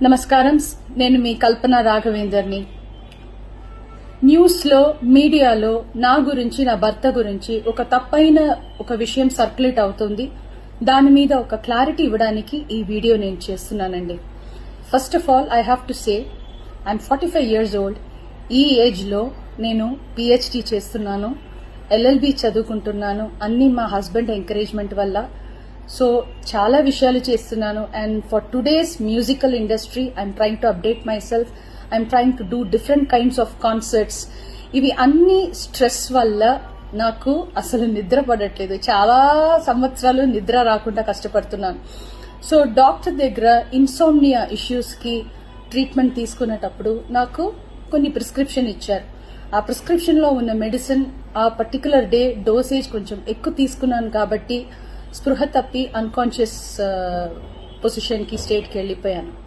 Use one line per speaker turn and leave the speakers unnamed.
నమస్కారం. నేను మీ కల్పన రాఘవేందర్ని. న్యూస్లో మీడియాలో నా గురించి, నా భర్త గురించి ఒక తప్పైన ఒక విషయం సర్క్యులేట్ అవుతుంది. దాని మీద ఒక క్లారిటీ ఇవ్వడానికి ఈ వీడియో నేను చేస్తున్నానండి. First of all I have to say I'm 45 years old. ఈ ఏజ్లో నేను పిహెచ్డి చేస్తున్నాను, ఎల్ఎల్బి చదువుకుంటున్నాను. అన్ని మా హస్బెండ్ ఎంకరేజ్మెంట్ వల్ల. సో చాలా విషయాలు చేస్తున్నాను. And for today's musical industry I'm trying to update my self. I'm trying to do different kinds of concerts. ఇవి అన్ని స్ట్రెస్ వల్ల నాకు అసలు నిద్ర పడట్లేదు. చాలా సంవత్సరాలు నిద్ర రాకుండా కష్టపడుతున్నాను. సో డాక్టర్ దగ్గర ఇన్సోమ్నియా ఇష్యూస్కి ట్రీట్మెంట్ తీసుకునేటప్పుడు నాకు కొన్ని ప్రిస్క్రిప్షన్ ఇచ్చారు. ఆ ప్రిస్క్రిప్షన్లో ఉన్న మెడిసిన్ ఆ పర్టికులర్ డే డోసేజ్ కొంచెం ఎక్కువ తీసుకున్నాను కాబట్టి స్పృహ తప్పి అన్కాన్షియస్ పొజిషన్కి స్టేట్కి వెళ్ళిపోయాను.